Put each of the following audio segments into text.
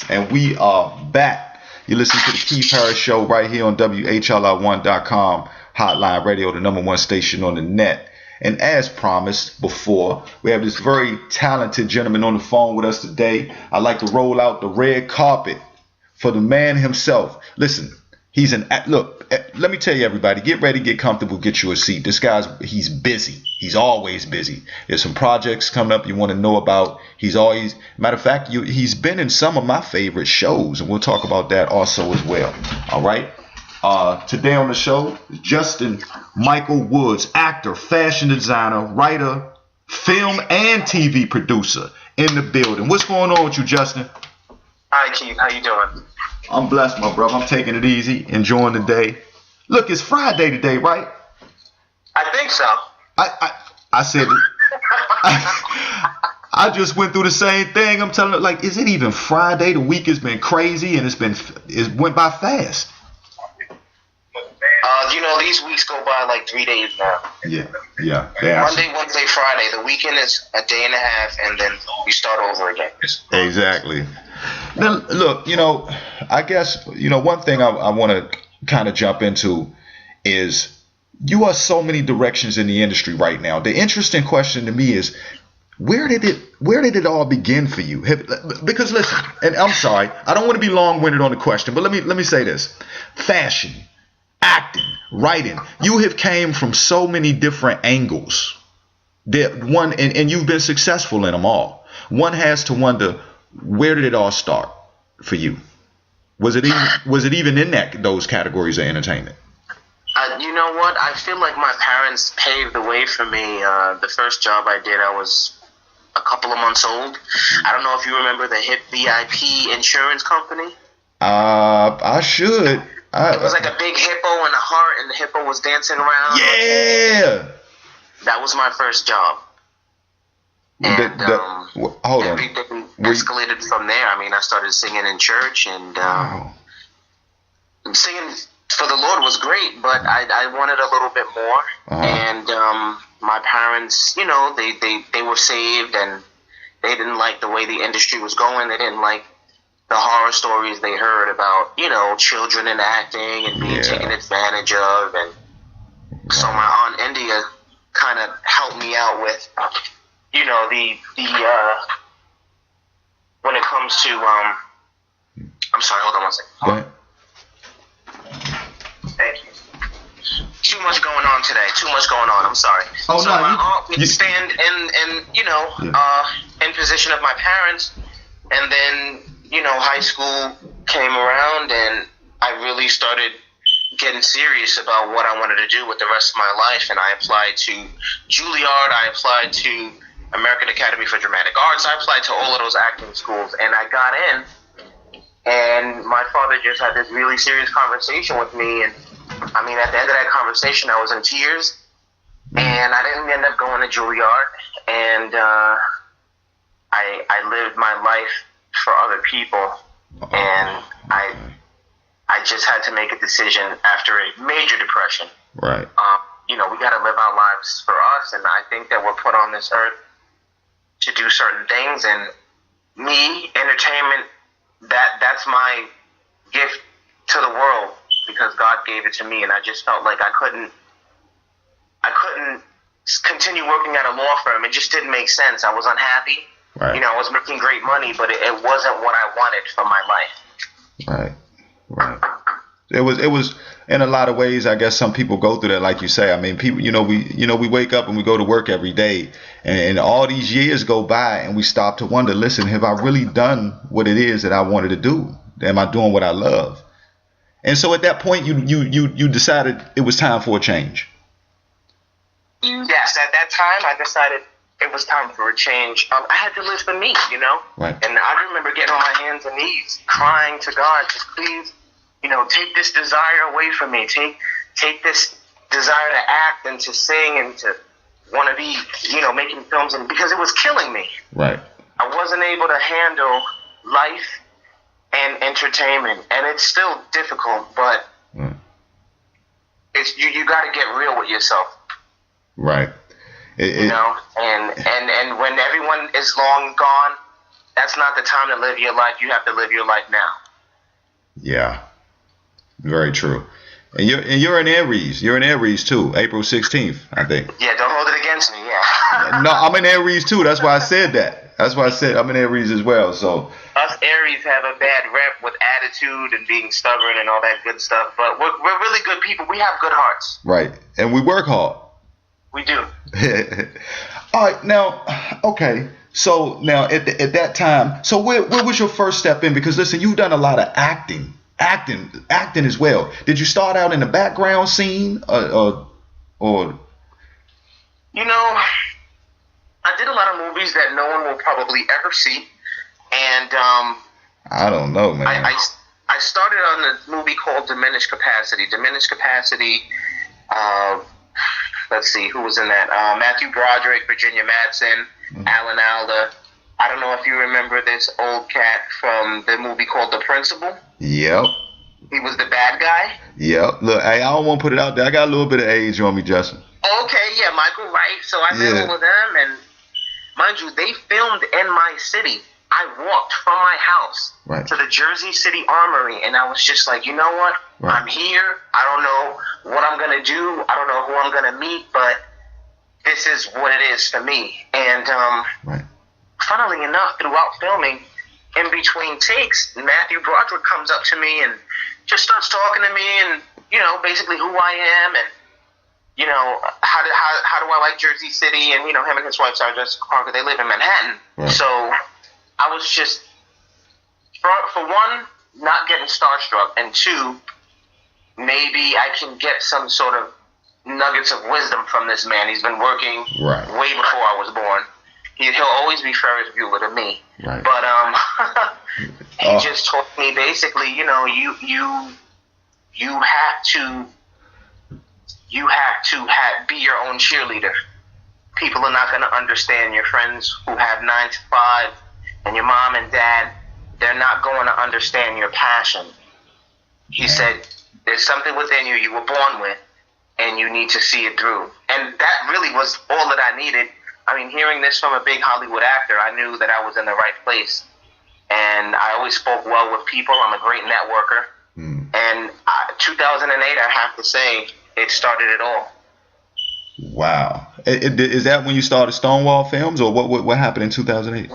And we are back. You listen to the Keith Harris Show right here on WHLR1.com Hotline Radio, the #1 station on the net. And as promised before, we have this very talented gentleman on the phone with us today. I'd like to roll out the red carpet for the man himself. Listen, look, let me tell you, everybody, get ready, get comfortable, get you a seat. This he's busy. He's always busy. There's some projects coming up you want to know about. Matter of fact, he's been in some of my favorite shows, and we'll talk about that also as well. All right. Today on the show, Justin Michael Woods, actor, fashion designer, writer, film and TV producer in the building. What's going on with you, Justin? Hi, Keith. How you doing? I'm blessed, my brother. I'm taking it easy, enjoying the day. Look, it's Friday today, right? I think so. I said it. I just went through the same thing. I'm telling you, like, is it even Friday? The week has been crazy, and it went by fast. These weeks go by like 3 days now. Yeah. Monday, Wednesday, Friday. The weekend is a day and a half, and then we start over again. Exactly. Now, look, I guess, one thing I want to kind of jump into is you are so many directions in the industry right now. The interesting question to me is, where did it all begin for you? Because listen, and I'm sorry, I don't want to be long-winded on the question, but let me say this. Fashion, acting, writing, you have came from so many different angles. And you've been successful in them all. One has to wonder, where did it all start for you? Was it even in those categories of entertainment? You know what? I feel like my parents paved the way for me. The first job I did, I was a couple of months old. I don't know if you remember the hip VIP insurance company. I should. It was like a big hippo and a heart, and the hippo was dancing around. Yeah. That was my first job. And hold on. Everything escalated from there. I mean, I started singing in church, and singing for the Lord was great, but I wanted a little bit more. And my parents, they were saved, and they didn't like the way the industry was going. They didn't like the horror stories they heard about, children in acting and being taken advantage of. And so my Aunt India kind of helped me out with, when it comes to, I'm sorry, hold on one second. Go ahead. Thank you. Too much going on today. I'm sorry. Oh, so no, my aunt would stand in position of my parents, and then, high school came around, and I really started getting serious about what I wanted to do with the rest of my life, and I applied to Juilliard, I applied to American Academy for Dramatic Arts, I applied to all of those acting schools, and I got in, and my father just had this really serious conversation with me, and I mean, at the end of that conversation, I was in tears, and I didn't end up going to Juilliard, and I lived my life for other people, and I just had to make a decision after a major depression. Right. We got to live our lives for us, and I think that we're put on this earth to do certain things, and me, entertainment, that's my gift to the world, because God gave it to me, and I just felt like I couldn't continue working at a law firm. It just didn't make sense. I was unhappy. Right. I was making great money, but it wasn't what I wanted for my life. Right. It was in a lot of ways. I guess some people go through that, like you say. I mean, people, we wake up and we go to work every day, and all these years go by, and we stop to wonder, listen, have I really done what it is that I wanted to do? Am I doing what I love? And so at that point, you decided it was time for a change. Yes, at that time, I decided it was time for a change. I had to live for me, Right. And I remember getting on my hands and knees, crying to God, just please, take this desire away from me. Take this desire to act and to sing and to want to be, making films, and because it was killing me. Right. I wasn't able to handle life and entertainment, and it's still difficult, but it's you got to get real with yourself. Right. And when everyone is long gone, that's not the time to live your life. You have to live your life now. Yeah, very true. And you're in Aries. You're in Aries too. April 16th, I think. Yeah, don't hold it against me. Yeah. No, I'm in Aries too. That's why I said that. That's why I said I'm in Aries as well. So us Aries have a bad rep with attitude and being stubborn and all that good stuff. But we're really good people. We have good hearts. Right, and we work hard. We do. All right, now, okay. So now at that time, so where was your first step in? Because listen, you've done a lot of acting as well. Did you start out in the background scene or? You know, I did a lot of movies that no one will probably ever see, and I don't know, man. I started on a movie called Diminished Capacity. Diminished Capacity. Let's see who was in that. Matthew Broderick, Virginia Madsen, Alan Alda. I don't know if you remember this old cat from the movie called The Principal. Yep. He was the bad guy. Yep. Look, hey, I don't want to put it out there. I got a little bit of age on me, Justin. Okay, yeah, Michael Wright. So I met all of them, and mind you, they filmed in my city. I walked from my house to the Jersey City Armory, and I was just like, you know what? Right. I'm here. I don't know what I'm going to do. I don't know who I'm going to meet, but this is what it is for me. And funnily enough, throughout filming, in between takes, Matthew Broderick comes up to me and just starts talking to me and, you know, basically who I am and, you know, how do I like Jersey City? And, you know, him and his wife, Sarah Jessica Parker, they live in Manhattan. Right. So I was just, for one, not getting starstruck, and two, maybe I can get some sort of nuggets of wisdom from this man. He's been working way before I was born. He'll always be Ferris Bueller to me. Right. But he just told me basically, you know, you have to be your own cheerleader. People are not going to understand. Your friends who have 9 to 5 and your mom and dad, they're not going to understand your passion. He said, there's something within you were born with, and you need to see it through. And that really was all that I needed. I mean, hearing this from a big Hollywood actor, I knew that I was in the right place. And I always spoke well with people. I'm a great networker. And 2008, I have to say, it started it all. Wow. Is that when you started Stonewall Films, or what happened in 2008?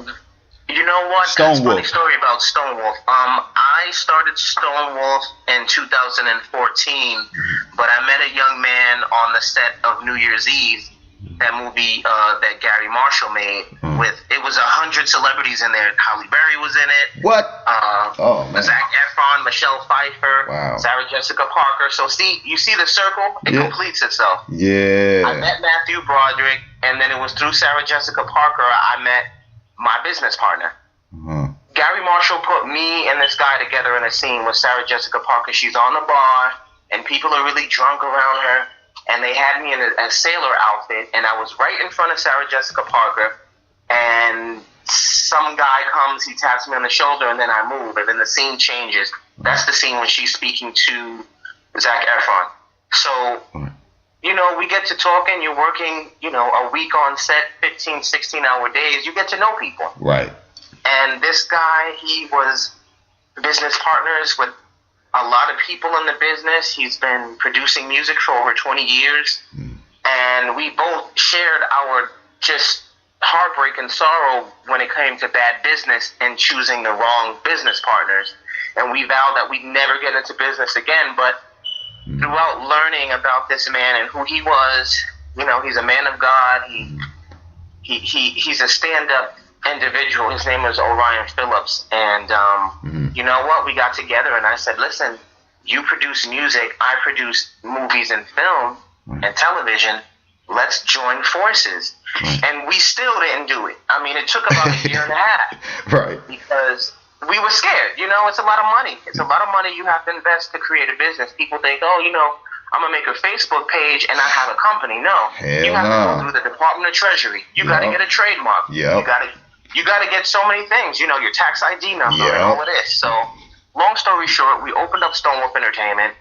You know what? That's a funny story about Stonewall. I started Stonewall in 2014, but I met a young man on the set of New Year's Eve, that movie that Gary Marshall made. It was 100 celebrities in there. Halle Berry was in it. What? Man. Zac Efron, Michelle Pfeiffer, Sarah Jessica Parker. So you see the circle? It completes itself. Yeah. I met Matthew Broderick, and then it was through Sarah Jessica Parker I met my business partner. Gary Marshall put me and this guy together in a scene with Sarah Jessica Parker. She's on the bar, and people are really drunk around her. And they had me in a sailor outfit, and I was right in front of Sarah Jessica Parker, and some guy comes, he taps me on the shoulder, and then I move, and then the scene changes. That's the scene when she's speaking to Zac Efron. So, you know, we get to talking, you're working, you know, a week on set, 15, 16-hour days, you get to know people. Right. And this guy, he was business partners with a lot of people in the business. He's been producing music for over 20 years. And we both shared our just heartbreak and sorrow when it came to bad business and choosing the wrong business partners. And we vowed that we'd never get into business again. But throughout learning about this man and who he was, you know, he's a man of God. He's a stand-up individual. His name is Orion Phillips. And you know what? We got together and I said, listen, you produce music, I produce movies and film and television. Let's join forces. And we still didn't do it. I mean, it took about a year and a half. Right. Because we were scared. You know, it's a lot of money. It's a lot of money you have to invest to create a business. People think, oh, you know, I'm going to make a Facebook page and I have a company. No. You have to go through the Department of Treasury. You got to get a trademark. You got to get so many things. You know, your tax ID number and all of this. So, long story short, we opened up Stonewolf Entertainment.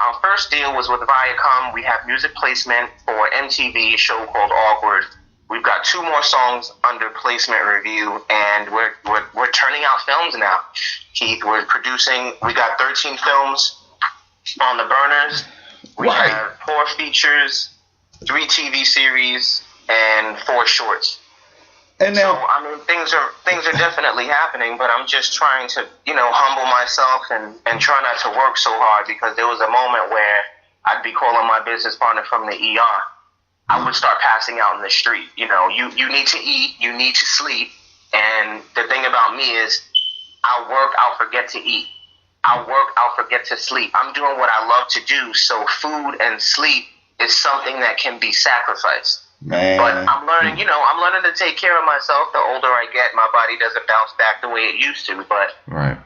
Our first deal was with Viacom. We have music placement for MTV, a show called Awkward. We've got 2 more songs under placement review, and we're turning out films now. Keith, we're producing. We got 13 films on the burners. We have 4 features, 3 TV series, and 4 shorts. And now, so, I mean, things are definitely happening, but I'm just trying to, humble myself and try not to work so hard, because there was a moment where I'd be calling my business partner from the ER. I would start passing out in the street. You need to eat, you need to sleep. And the thing about me is, I'll work, I'll forget to eat. I'll work, I'll forget to sleep. I'm doing what I love to do, so food and sleep is something that can be sacrificed. Man. But I'm learning to take care of myself. The older I get, my body doesn't bounce back the way it used to. But right.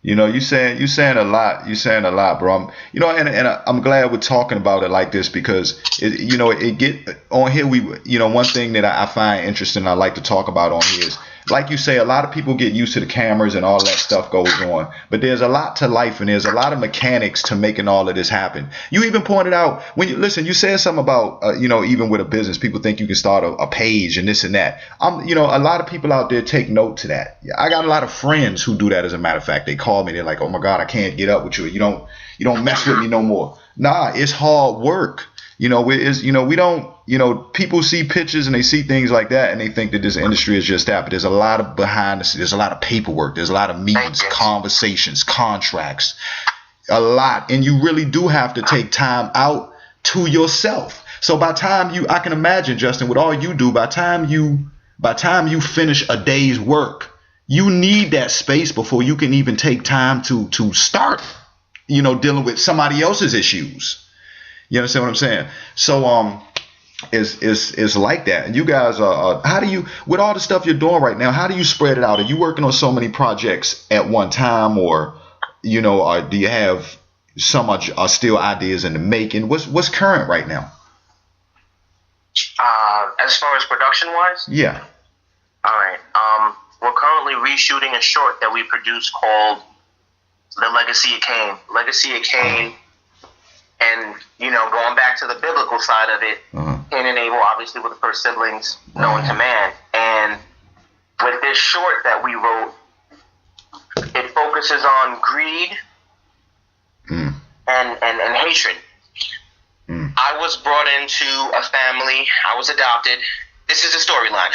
You saying a lot. You saying a lot, bro. I'm glad we're talking about it like this, because it get on here. One thing that I find interesting, I like to talk about on here is, like you say, a lot of people get used to the cameras and all that stuff goes on, but there's a lot to life, and there's a lot of mechanics to making all of this happen. You even pointed out you said something about even with a business, people think you can start a page and this and that. A lot of people out there take note to that. I got a lot of friends who do that. As a matter of fact, they call me. They're like, "Oh my God, I can't get up with you. You don't mess with me no more." Nah, it's hard work. We don't, people see pictures and they see things like that and they think that this industry is just that. But there's a lot of behind the scenes, there's a lot of paperwork, there's a lot of meetings, conversations, contracts, a lot. And you really do have to take time out to yourself. So by time I can imagine, Justin, with all you do, by time you finish a day's work, you need that space before you can even take time to start, dealing with somebody else's issues. You understand what I'm saying? So it's like that. And you guys are how do you, with all the stuff you're doing right now, how do you spread it out? Are you working on so many projects at one time, or do you have so much still ideas in the making? What's current right now? As far as production wise? Yeah. All right. We're currently reshooting a short that we produced called The Legacy of Cain. Legacy of Cain. And, going back to the biblical side of it, Cain and Abel, obviously, were the first siblings known to man. And with this short that we wrote, it focuses on greed and hatred. I was brought into a family. I was adopted. This is the storyline.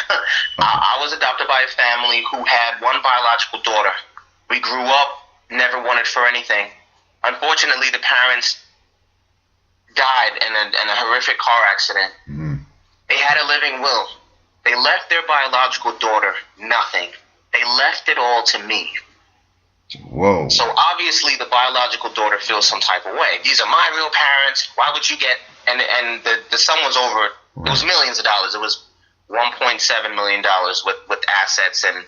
I was adopted by a family who had one biological daughter. We grew up, never wanted for anything. Unfortunately, the parents died in a horrific car accident. They had a living will. They left their biological daughter nothing. They left it all to me. Whoa. So obviously the biological daughter feels some type of way. These are my real parents. Why would you get... And the sum was over... It was millions of dollars. It was $1.7 million with assets and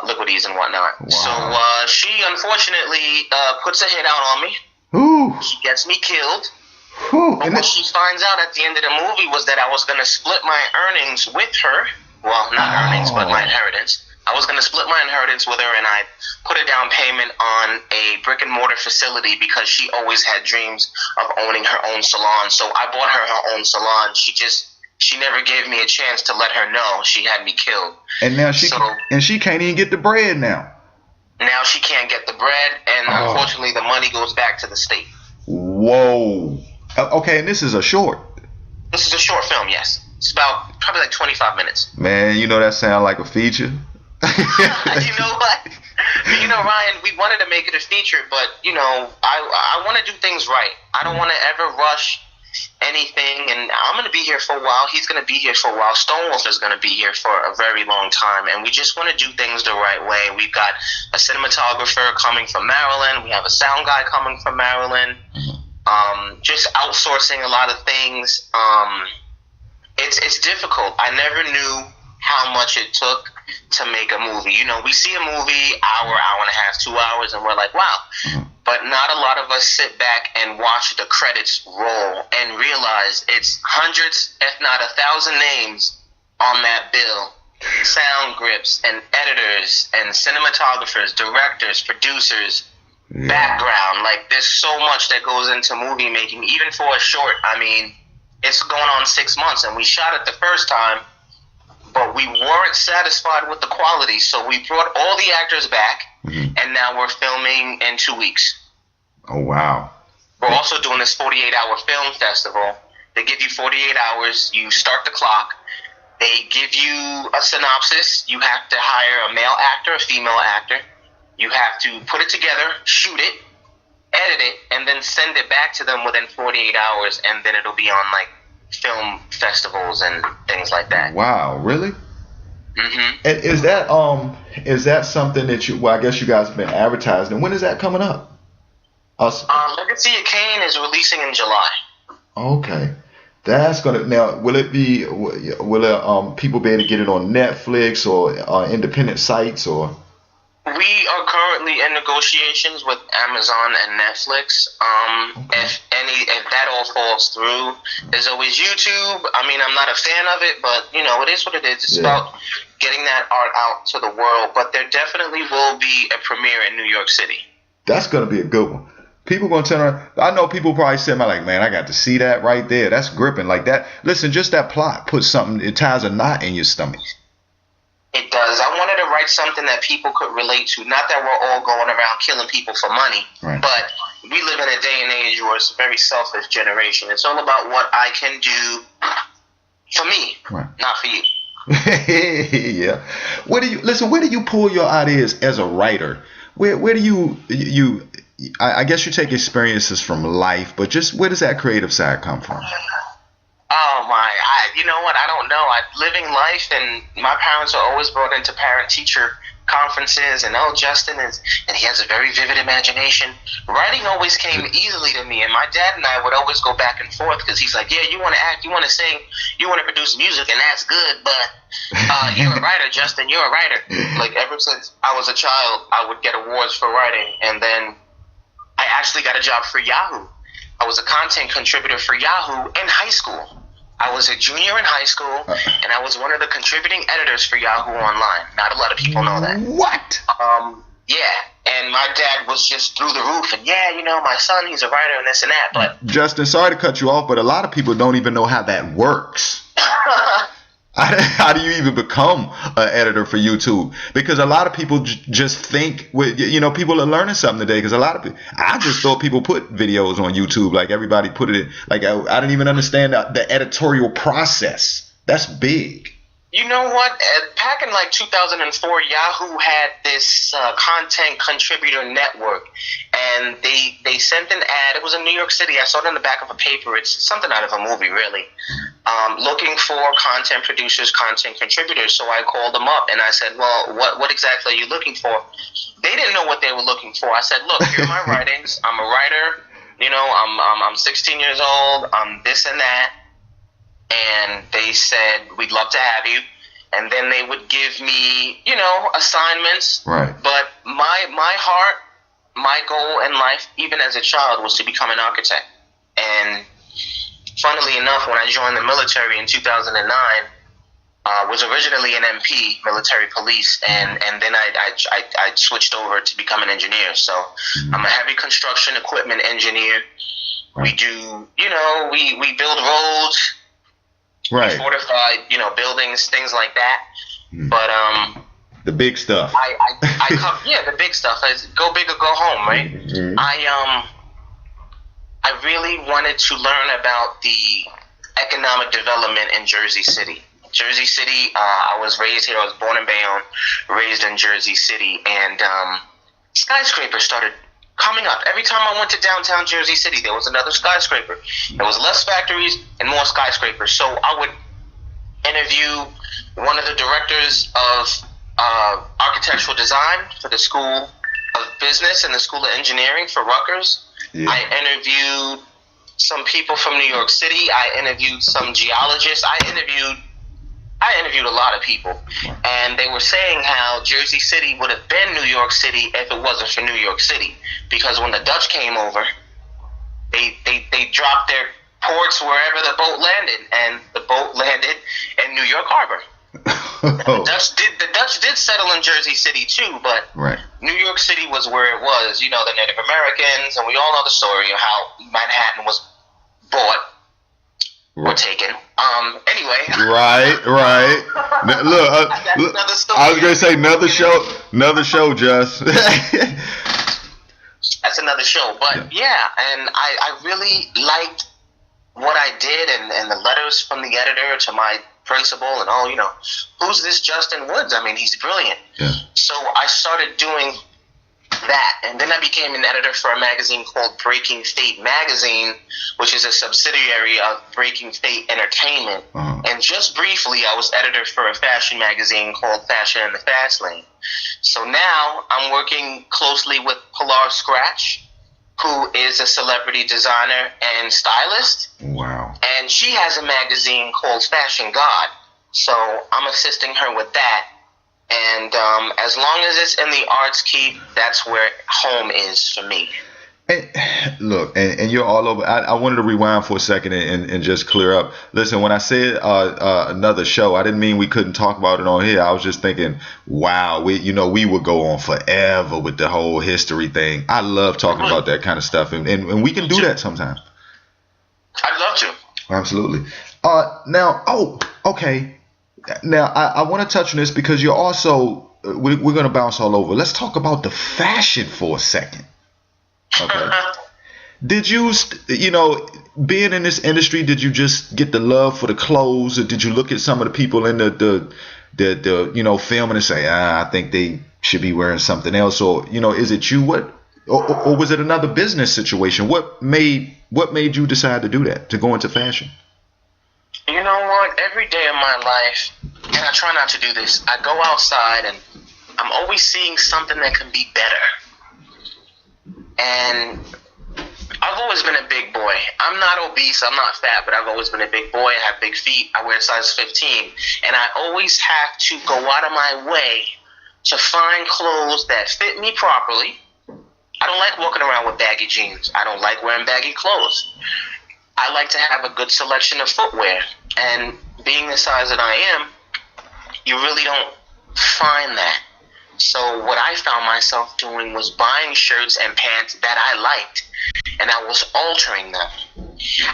liquidities and whatnot. Wow. So she unfortunately puts a hit out on me. Ooh. She gets me killed. Ooh. And what she finds out at the end of the movie was that I was going to split my earnings with her. Well, not earnings, but my inheritance. I was going to split my inheritance with her, and I put a down payment on a brick and mortar facility because she always had dreams of owning her own salon. So I bought her own salon. She never gave me a chance to let her know she had me killed. And now she can't even get the bread now. Now she can't get the bread, and unfortunately the money goes back to the state. Whoa. Okay, and this is a short. This is a short film, yes. It's about probably like 25 minutes. Man, that sounds like a feature. You know what? Ryan, we wanted to make it a feature, but, I want to do things right. I don't want to ever rush anything, and I'm going to be here for a while. He's going to be here for a while. Stonewolf is going to be here for a very long time, and we just want to do things the right way. We've got a cinematographer coming from Maryland. We have a sound guy coming from Maryland. Just outsourcing a lot of things. It's difficult. I never knew how much it took to make a movie. We see a movie, hour and a half, 2 hours, and we're like, wow. But not a lot of us sit back and watch the credits roll and realize it's hundreds, if not 1,000 names on that bill. Sound grips and editors and cinematographers, directors, producers, background. Like, there's so much that goes into movie making, even for a short. I mean, it's going on 6 months, and we shot it the first time but we weren't satisfied with the quality, so we brought all the actors back, and now we're filming in 2 weeks. Oh, wow. We're also doing this 48-hour film festival. They give you 48 hours. You start the clock. They give you a synopsis. You have to hire a male actor, a female actor. You have to put it together, shoot it, edit it, and then send it back to them within 48 hours, and then it'll be on, like, film festivals and things like that. Wow, really? Mm-hmm. And is that something that I guess you guys have been advertising? When is that coming up? Legacy of Kain is releasing in July. Okay. That's gonna now. Will it people be able to get it on Netflix or independent sites or? We are currently in negotiations with Amazon and Netflix. Okay. If that all falls through, there's always YouTube. I mean, I'm not a fan of it, but it is what it is. It's about getting that art out to the world. But there definitely will be a premiere in New York City. That's gonna be a good one. People gonna turn around. I know people probably say, like, man, I got to see that right there. That's gripping like that. Listen, just that plot puts something. It ties a knot in your stomach. It does. I wanted to write something that people could relate to. Not that we're all going around killing people for money, but we live in a day and age where it's a very selfish generation. It's all about what I can do for me, not for you. Yeah. Where do you pull your ideas as a writer? Where do you I guess you take experiences from life, but just where does that creative side come from? Oh my, you know what? I don't know. Living life, and my parents are always brought into parent-teacher conferences, and Justin and he has a very vivid imagination. Writing always came easily to me, and my dad and I would always go back and forth because he's like, yeah, you want to act, you want to sing, you want to produce music, and that's good, but you're a writer, Justin, you're a writer. Like, ever since I was a child, I would get awards for writing, and then I actually got a job for Yahoo. I was a content contributor for Yahoo in high school. I was a junior in high school, and I was one of the contributing editors for Yahoo Online. Not a lot of people know that. What? Yeah, and my dad was just through the roof, and my son, he's a writer and this and that. But Justin, sorry to cut you off, but a lot of people don't even know how that works. How do you even become an editor for YouTube? Because a lot of people just think, people are learning something today. Because I just thought people put videos on YouTube, like everybody put it. Like I didn't even understand the editorial process. That's big. You know what? Back in like 2004, Yahoo had this content contributor network, and they sent an ad. It was in New York City. I saw it in the back of a paper. It's something out of a movie, really. Looking for content producers, content contributors. So I called them up and I said, well, what exactly are you looking for? They didn't know what they were looking for. I said, look, here are my writings. I'm a writer. I'm 16 years old. I'm this and that. And they said, we'd love to have you. And then they would give me, assignments. Right. But my heart, my goal in life, even as a child, was to become an architect. And funnily enough, when I joined the military in 2009, was originally an MP, military police, and then I switched over to become an engineer. So I'm a heavy construction equipment engineer. We do, we build roads. Right. Fortified, buildings, things like that. But the big stuff. I the big stuff. Go big or go home, right? Mm-hmm. I really wanted to learn about the economic development in Jersey City. Jersey City, I was raised here. I was born in Bayonne, raised in Jersey City, and skyscrapers started coming up. Every time I went to downtown Jersey City, there was another skyscraper. There was less factories and more skyscrapers. So I would interview one of the directors of architectural design for the School of Business and the School of Engineering for Rutgers. Yeah. I interviewed some people from New York City. I interviewed some geologists. I interviewed a lot of people, and they were saying how Jersey City would have been New York City if it wasn't for New York City, because when the Dutch came over, they dropped their ports wherever the boat landed, and the boat landed in New York Harbor. The Dutch did settle in Jersey City too, but New York City was where it was. The Native Americans, and we all know the story of how Manhattan was bought or taken. Anyway. Right. Look, I was gonna say another show, Just. That's another show, but yeah, and I really liked what I did, and the letters from the editor to my principal, and who's this Justin Woods? I mean, he's brilliant. Yeah. So I started doing that, and then I became an editor for a magazine called Breaking Fate Magazine, which is a subsidiary of Breaking Fate Entertainment. Uh-huh. And just briefly, I was editor for a fashion magazine called Fashion in the Fast Lane. So now I'm working closely with Pilar Scratch, who is a celebrity designer and stylist. Wow. And she has a magazine called Fashion God. So I'm assisting her with that. And as long as it's in the arts, Keith, that's where home is for me. And, look, and you're all over. I wanted to rewind for a second and just clear up. Listen, when I said another show, I didn't mean we couldn't talk about it on here. I was just thinking, wow, we would go on forever with the whole history thing. I love talking about that kind of stuff, and we can do that sometime. I'd love to. Absolutely. Okay. Now, I want to touch on this because you're also, we're going to bounce all over. Let's talk about the fashion for a second. Okay. Did you, being in this industry, did you just get the love for the clothes, or did you look at some of the people in the filming and say, I think they should be wearing something else, or, is it you? Or was it another business situation? What made you decide to do that, to go into fashion? You know what? Every day of my life, and I try not to do this, I go outside and I'm always seeing something that can be better. And I've always been a big boy. I'm not obese, I'm not fat, but I've always been a big boy. I have big feet. I wear size 15. And I always have to go out of my way to find clothes that fit me properly. I don't like walking around with baggy jeans. I don't like wearing baggy clothes. I like to have a good selection of footwear. And being the size that I am, you really don't find that. So what I found myself doing was buying shirts and pants that I liked, and I was altering them.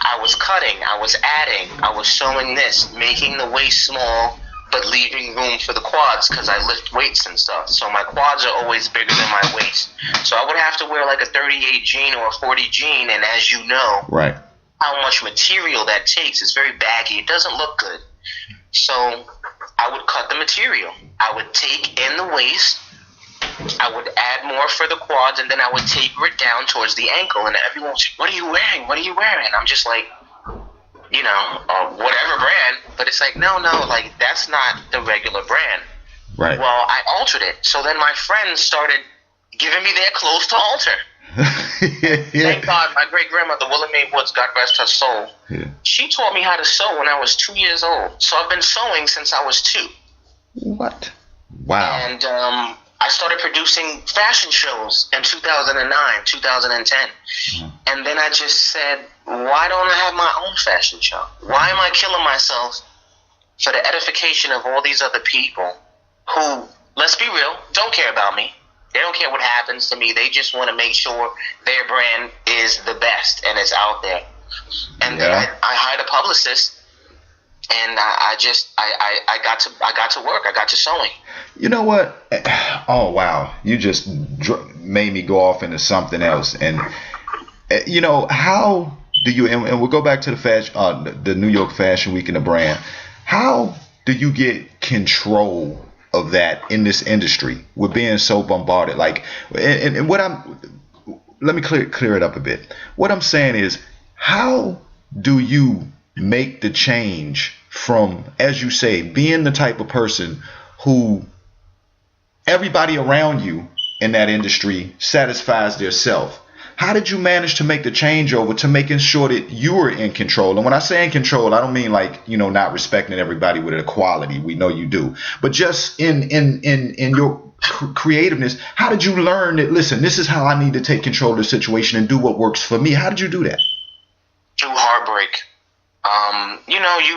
I was cutting, I was adding, I was sewing this, making the waist small, but leaving room for the quads because I lift weights and stuff. So my quads are always bigger than my waist. So I would have to wear like a 38 jean or a 40 jean, and as you know, right, how much material that takes. It's very baggy. It doesn't look good. So I would cut the material. I would take in the waist. I would add more for the quads, and then I would taper it down towards the ankle. And everyone was like, what are you wearing? What are you wearing? I'm just like, whatever brand. But it's like, no, like that's not the regular brand. Right. Well, I altered it. So then my friends started giving me their clothes to alter. Thank God, my great grandmother, Willie Mae Woods, God rest her soul, she taught me how to sew when I was 2 years old. So I've been sewing since I was 2. What? Wow. And I started producing fashion shows in 2009, 2010. And then I just said, why don't I have my own fashion show? Why am I killing myself for the edification of all these other people who, let's be real, don't care about me? They don't care what happens to me. They just want to make sure their brand is the best and it's out there. And then I hired a publicist, and I got to work. I got to sewing. You know what? Oh wow! You just made me go off into something else. And how do you? And we'll go back to the New York Fashion Week and the brand. How do you get control of that in this industry with being so bombarded? Like, and what let me clear it up a bit. What I'm saying is, how do you make the change from, as you say, being the type of person who everybody around you in that industry satisfies their self? How did you manage to make the change over to making sure that you were in control? And when I say in control, I don't mean like, not respecting everybody with equality. We know you do. But just in your creativeness, how did you learn that, listen, this is how I need to take control of the situation and do what works for me? How did you do that? Through heartbreak.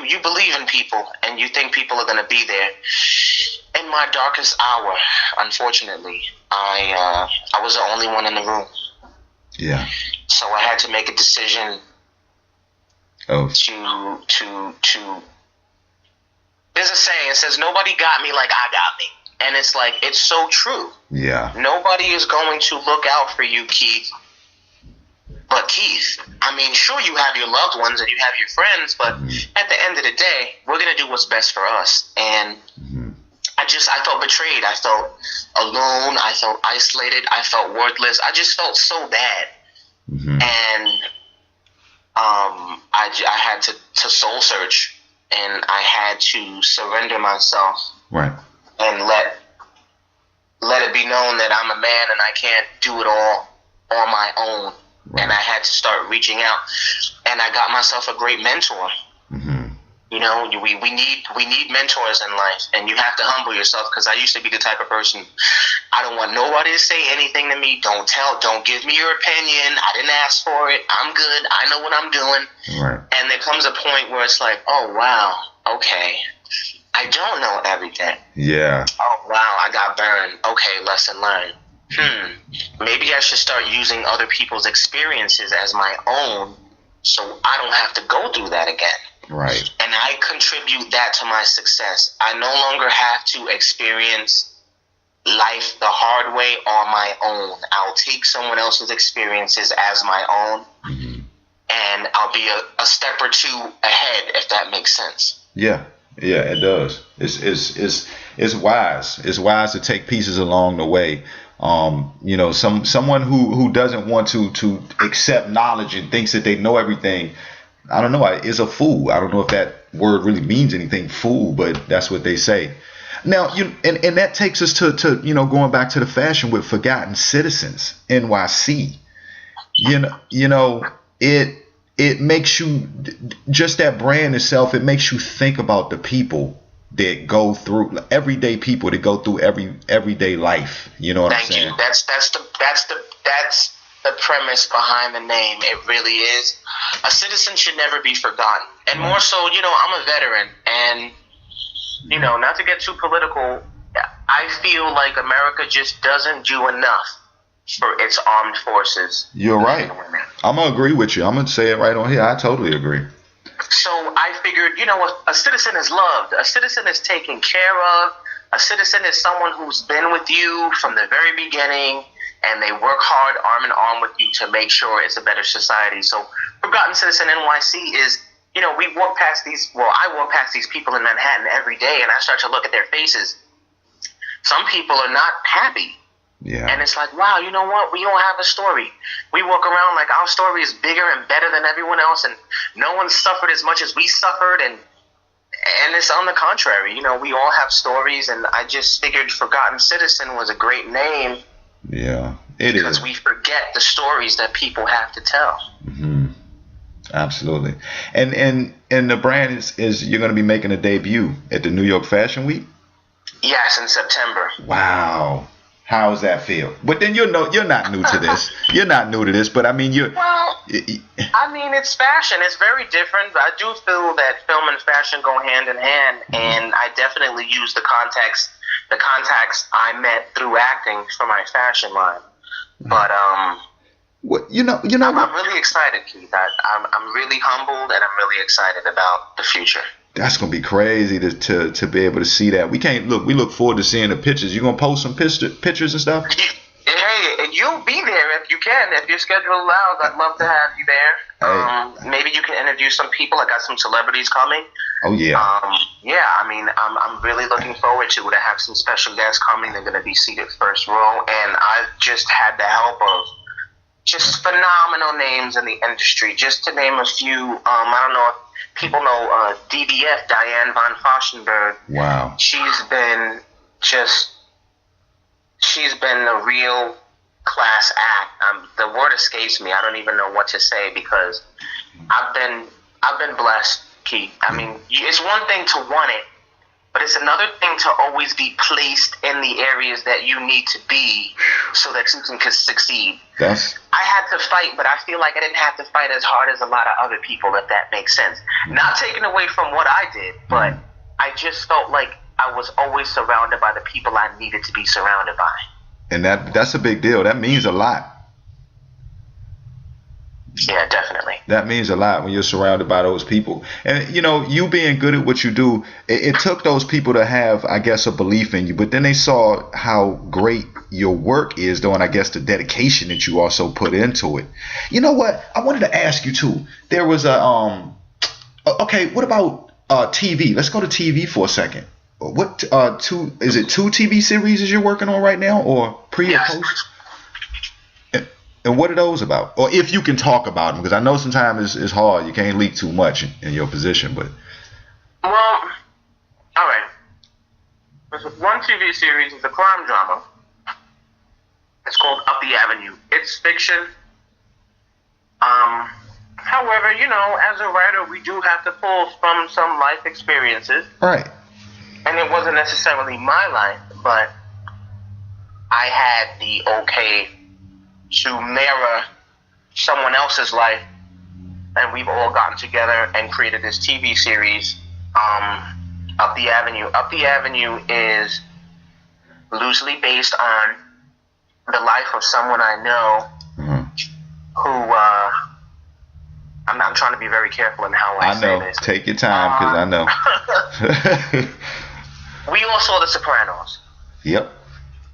You believe in people, and you think people are going to be there. In my darkest hour, unfortunately, I was the only one in the room. Yeah. So I had to make a decision Oh. to there's a saying, it says, nobody got me like I got me. And it's like, it's so true. Yeah. Nobody is going to look out for you, Keith, but Keith. I mean, sure, you have your loved ones and you have your friends, but at the end of the day, we're going to do what's best for us. And I felt betrayed. I felt alone. I felt isolated. I felt worthless. I just felt so bad. And I had to soul search, and I had to surrender myself. Right. And let it be known that I'm a man and I can't do it all on my own. Right. And I had to start reaching out, and I got myself a great mentor. You know, we need mentors in life, and you have to humble yourself, because I used to be the type of person, I don't want nobody to say anything to me. Don't give me your opinion. I didn't ask for it. I'm good. I know what I'm doing. Right. And there comes a point where it's like, oh wow, okay, I don't know everything. Yeah. Oh wow, I got burned. Okay, lesson learned. Maybe I should start using other people's experiences as my own, so I don't have to go through that again. Right. And I contribute that to my success. I no longer have to experience life the hard way on my own. I'll take someone else's experiences as my own, and I'll be a step or two ahead, if that makes sense. Yeah, it does. It's wise. It's wise to take pieces along the way. You know, someone who doesn't want to accept knowledge and thinks that they know everything, I don't know, is a fool. I don't know if that word really means anything, fool, but that's what they say. Now, and that takes us to you know, going back to the fashion with Forgotten Citizens, NYC. You know, it makes you, just that brand itself, it makes you think about the people that go through, everyday people that go through everyday life. You know what I'm saying? Thank you. That's the premise behind the name. It really is. A citizen should never be forgotten. And more so, you know, I'm a veteran, and, you know, not to get too political, I feel like America just doesn't do enough for its armed forces. You're right. I'm going to agree with you. I'm going to say it right on here. I totally agree. So I figured, you know, a citizen is loved. A citizen is taken care of. A citizen is someone who's been with you from the very beginning, and they work hard arm in arm with you to make sure it's a better society. So Forgotten Citizen NYC is, you know, I walk past these people in Manhattan every day, and I start to look at their faces. Some people are not happy. Yeah. And it's like, wow, you know what? We all have a story. We walk around like our story is bigger and better than everyone else, and no one suffered as much as we suffered, and it's on the contrary. You know, we all have stories, and I just figured Forgotten Citizen was a great name. Yeah, it because is. we forget the stories that people have to tell. Absolutely. And the brand is you're going to be making a debut at the New York Fashion Week? Yes, in September. Wow. How does that feel? But then you're not new to this. You're not new to this, but I mean, I mean, it's fashion. It's very different. I do feel that film and fashion go hand in hand, and I definitely use the contacts I met through acting for my fashion line. But I'm really excited, Keith. I'm really humbled, and I'm really excited about the future. That's gonna be crazy to be able to see that. We look forward to seeing the pictures. You gonna post some pictures and stuff? Hey, you'll be there if you can. If your schedule allows, I'd love to have you there. Maybe you can interview some people. I got some celebrities coming. Oh yeah. I mean, I'm really looking forward to it. I have some special guests coming. They're gonna be seated first row, and I've just had the help of just phenomenal names in the industry. Just to name a few, I don't know if people know DVF, Diane von Foshenberg. Wow. She's been a real class act. The word escapes me. I don't even know what to say, because I've been blessed, Keith. I mean, it's one thing to want it, but it's another thing to always be placed in the areas that you need to be so that you can succeed. I had to fight, but I feel like I didn't have to fight as hard as a lot of other people, if that makes sense. Not taken away from what I did, but I just felt like I was always surrounded by the people I needed to be surrounded by. And that's a big deal. That means a lot. Yeah, definitely. That means a lot when you're surrounded by those people. And, you being good at what you do, it took those people to have, I guess, a belief in you. But then they saw how great your work is, though, and I guess the dedication that you also put into it. You know what? I wanted to ask you, too. There was okay, what about TV? Let's go to TV for a second. What is it 2 TV series you're working on right now, or pre or post? And what are those about? Or if you can talk about them, because I know sometimes it's hard. You can't leak too much in your position, but. Well, all right. There's one TV series, it's a crime drama. It's called Up the Avenue. It's fiction. However, as a writer, we do have to pull from some life experiences. Right. And it wasn't necessarily my life, but I had the okay to mirror someone else's life, and we've all gotten together and created this TV series, Up the Avenue. Up the Avenue is loosely based on the life of someone I know who, I'm trying to be very careful in how I say this. Take your time, because I know. We all saw The Sopranos. Yep.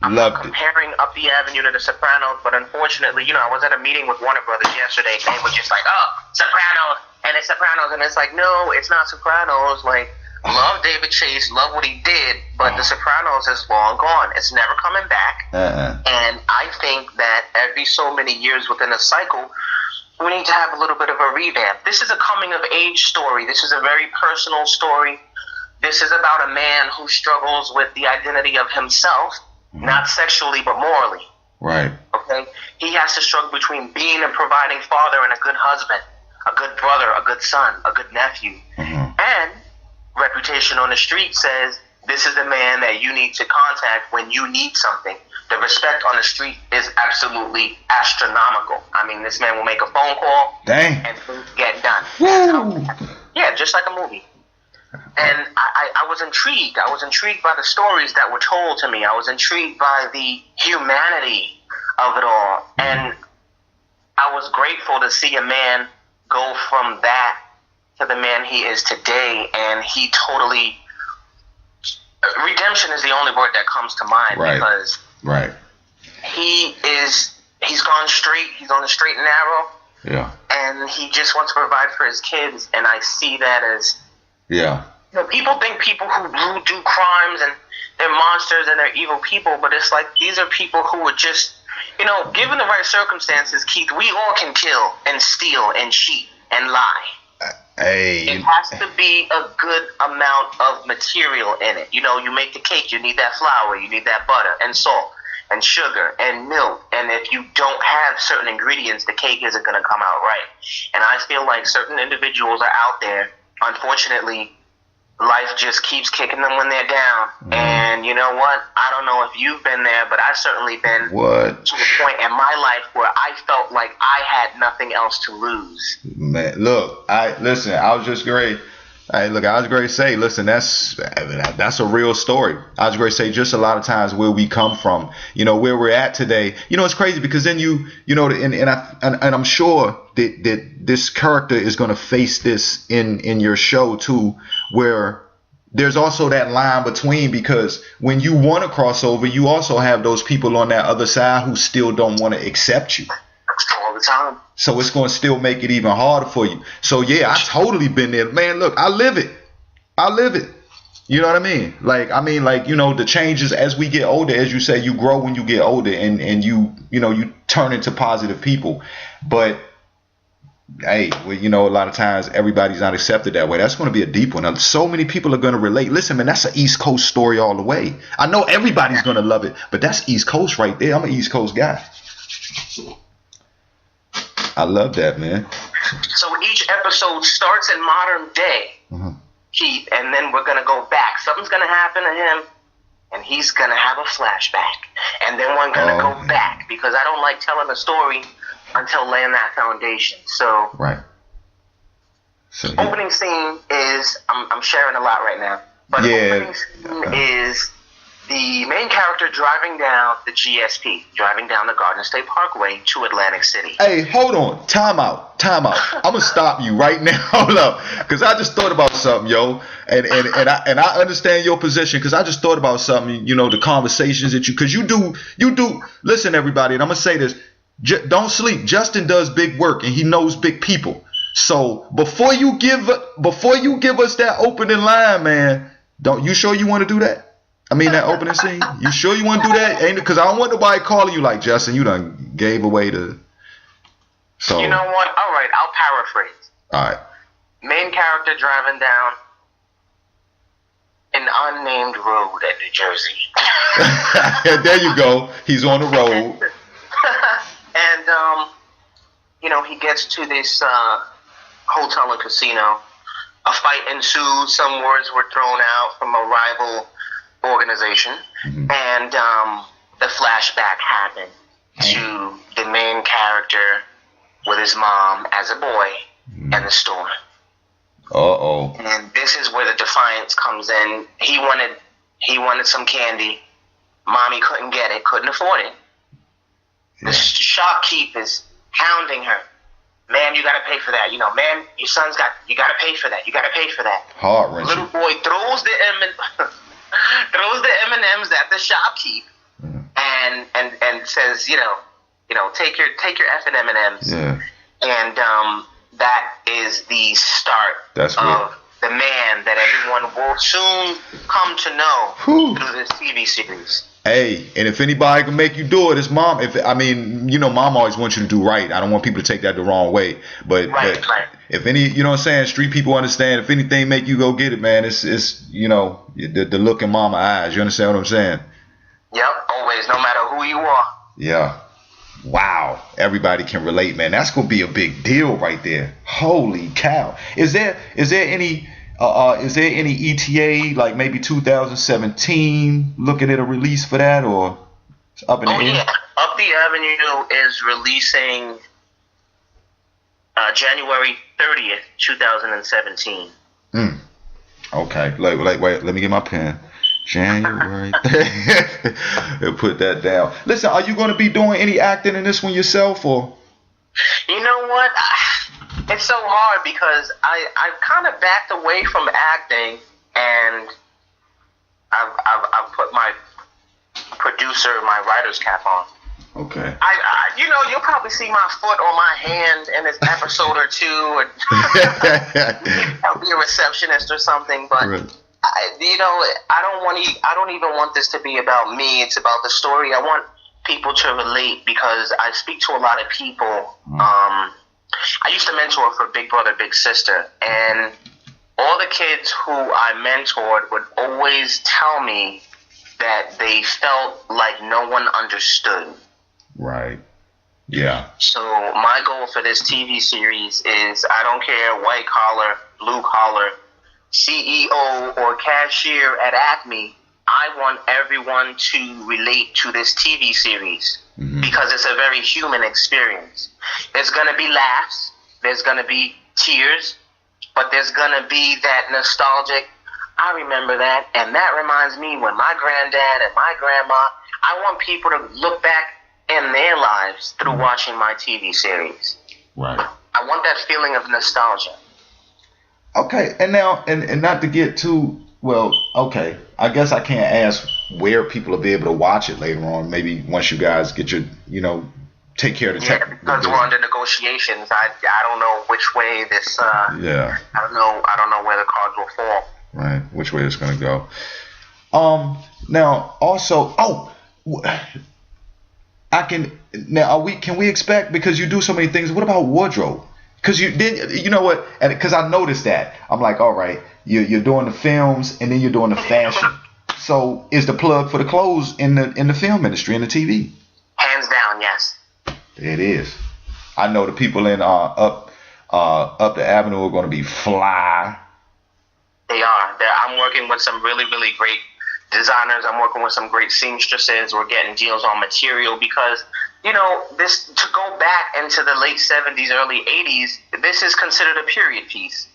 I'm Loved comparing Up the Avenue to The Sopranos, but unfortunately, I was at a meeting with Warner Brothers yesterday, and they were just like, oh, Sopranos, and it's Sopranos, and it's like, no, it's not Sopranos. Like, love David Chase, love what he did, but The Sopranos is long gone. It's never coming back. And I think that every so many years within a cycle, we need to have a little bit of a revamp. This is a coming-of-age story. This is a very personal story. This is about a man who struggles with the identity of himself, not sexually, but morally. Right. Okay? He has to struggle between being a providing father and a good husband, a good brother, a good son, a good nephew. And reputation on the street says this is the man that you need to contact when you need something. The respect on the street is absolutely astronomical. I mean, this man will make a phone call and things get done. Woo! Yeah, just like a movie. And I was intrigued. I was intrigued by the stories that were told to me. I was intrigued by the humanity of it all. And I was grateful to see a man go from that to the man he is today. And he totally... redemption is the only word that comes to mind. Because he's gone straight. He's on the straight and narrow. Yeah. And he just wants to provide for his kids. And I see that as... people think people who do crimes and they're monsters and they're evil people, but it's like these are people who are just, given the right circumstances, Keith, we all can kill and steal and cheat and lie. It has to be a good amount of material in it. You make the cake, you need that flour, you need that butter and salt and sugar and milk. And if you don't have certain ingredients, the cake isn't going to come out right. And I feel like certain individuals are out there. Unfortunately, life just keeps kicking them when they're down. And you know what? I don't know if you've been there, but I've certainly been to a point in my life where I felt like I had nothing else to lose. Man, look, I was just great. I was going to say, listen, that's a real story. I was going to say, just a lot of times where we come from, where we're at today. It's crazy because then and I'm sure that this character is going to face this in your show too, where there's also that line between, because when you want to cross over, you also have those people on that other side who still don't want to accept you. All the time. So it's going to still make it even harder for you. So yeah, I totally been there, man. Look, I live it. You know what I mean? The changes as we get older, as you say, you grow when you get older, and you turn into positive people. But hey, a lot of times everybody's not accepted that way. That's going to be a deep one. Now, so many people are going to relate. Listen, man, that's an East Coast story all the way. I know everybody's going to love it, but that's East Coast right there. I'm an East Coast guy. I love that, man. So each episode starts in modern day, Keith, and then we're going to go back. Something's going to happen to him, and he's going to have a flashback. And then we're going to go back, because I don't like telling a story until laying that foundation. So, opening scene is, I'm sharing a lot right now, but opening scene is the main character driving down the GSP, driving down the Garden State Parkway to Atlantic City. Hey, hold on. Time out. I'm gonna stop you right now. Hold up, because I just thought about something, yo, and I understand your position, because I just thought about something. You know, the conversations that because you do. Listen, everybody, and I'm gonna say this. Don't sleep. Justin does big work, and he knows big people. So before you give us that opening line, man, don't you sure you want to do that? I mean, that opening scene. You sure you want to do that? Ain't it? Because I don't want nobody calling you like, Justin, you done gave away the. So. You know what? All right, I'll paraphrase. All right. Main character driving down an unnamed road at New Jersey. There you go. He's on the road. And you know, he gets to this hotel and casino. A fight ensues. Some words were thrown out from a rival organization, and the flashback happened to the main character with his mom as a boy in the store. And this is where the defiance comes in. He wanted some candy. Mommy couldn't get it, couldn't afford it. The shopkeep is hounding her. Man, you gotta pay for that. You know, man, your son's you gotta pay for that. You gotta pay for that. Heart-wrenching. Little boy throws the M&Ms at the shopkeep and says, you know, take your effing M&Ms. Yeah. And that is the start of the man that everyone will soon come to know through this TV series. Hey, and if anybody can make you do it, it's mom. Mom always wants you to do right. I don't want people to take that the wrong way. But if any, you know what I'm saying, street people understand, if anything make you go get it, man, it's the look in mama eyes. You understand what I'm saying? Yep, always, no matter who you are. Yeah. Wow. Everybody can relate, man. That's gonna be a big deal right there. Holy cow. Is there any ETA, like maybe 2017, looking at a release for that, or up in the air? Yeah. Up the Avenue is releasing January 30th, 2017. Okay. Wait, let me get my pen. January 30th. Put that down. Listen, are you going to be doing any acting in this one yourself, or? You know what? It's so hard because I've kind of backed away from acting, and I've put my producer, my writer's cap on. Okay. You'll probably see my foot or my hand in this episode or two, or I'll be a receptionist or something. But right. I don't even want this to be about me. It's about the story. I want people to relate because I speak to a lot of people. I used to mentor for Big Brother, Big Sister, and all the kids who I mentored would always tell me that they felt like no one understood. Right. Yeah. So my goal for this TV series is, I don't care, white collar, blue collar, CEO or cashier at Acme, I want everyone to relate to this TV series because it's a very human experience. There's going to be laughs, there's going to be tears, but there's going to be that nostalgic, I remember that, and that reminds me when my granddad and my grandma, I want people to look back in their lives through watching my TV series. Right. I want that feeling of nostalgia. Okay, and now, and not to get too, well, okay, I guess I can't ask where people will be able to watch it later on, maybe once you guys get your, take care of the tech. Yeah, because we're under negotiations. I don't know which way this, I don't know where the cards will fall. Right, which way it's going to go. Now, also, can we expect, because you do so many things, what about wardrobe? Because you know what, and because I noticed that, I'm like, all right, you're doing the films and then you're doing the fashion. So is the plug for the clothes in the film industry, in the TV? Hands down, yes. It is. I know the people in up the avenue are going to be fly. They are. I'm working with some really, really great designers. I'm working with some great seamstresses. We're getting deals on material because, this, to go back into the late 70s, early 80s, this is considered a period piece.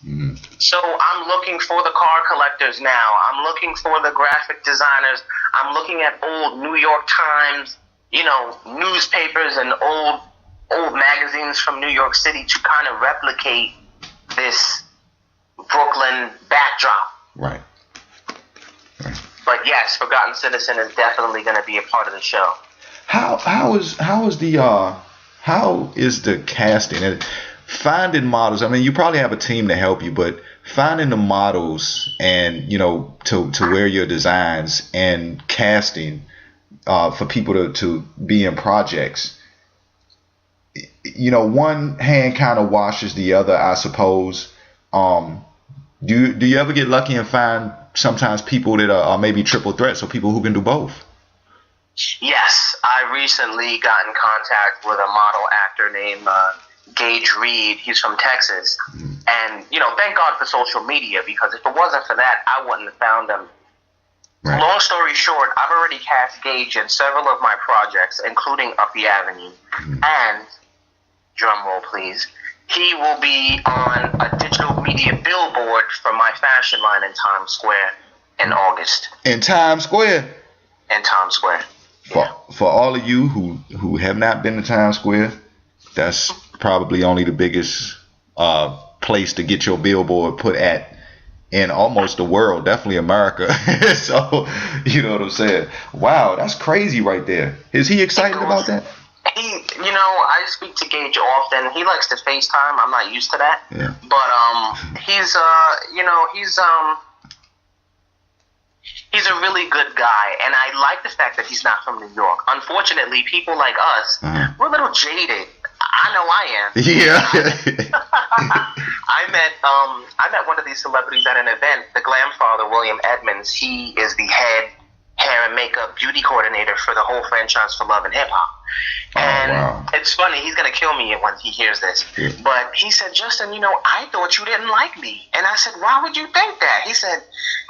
So I'm looking for the car collectors now. I'm looking for the graphic designers. I'm looking at old New York Times, newspapers and old magazines from New York City to kind of replicate this Brooklyn backdrop. Right. But yes, Forgotten Citizen is definitely going to be a part of the show. How is the casting and finding models? I mean, you probably have a team to help you, but finding the models and to wear your designs and casting for people to be in projects. One hand kind of washes the other, I suppose. Do you ever get lucky and find sometimes people that are maybe triple threats, or people who can do both? Yes, I recently got in contact with a model actor named Gage Reed. He's from Texas. And, thank God for social media, because if it wasn't for that, I wouldn't have found him. Right. Long story short, I've already cast Gage in several of my projects, including Up the Avenue. And, drum roll please, he will be on a digital media billboard for my fashion line in Times Square in August. In Times Square? In Times Square. For all of you who have not been to Times Square, that's probably only the biggest place to get your billboard put at in almost the world, definitely America. So, you know what I'm saying? Wow, that's crazy right there. Is he excited about that? I speak to Gage often. He likes to FaceTime. I'm not used to that. Yeah. But he's a really good guy, and I like the fact that he's not from New York. Unfortunately, people like us, we're a little jaded. I know I am. Yeah. I met one of these celebrities at an event. The Glam Father, William Edmonds. He is the head hair and makeup beauty coordinator for the whole franchise for Love and Hip Hop. And It's funny, he's going to kill me when he hears this. Yeah. But he said, Justin, I thought you didn't like me. And I said, why would you think that? He said,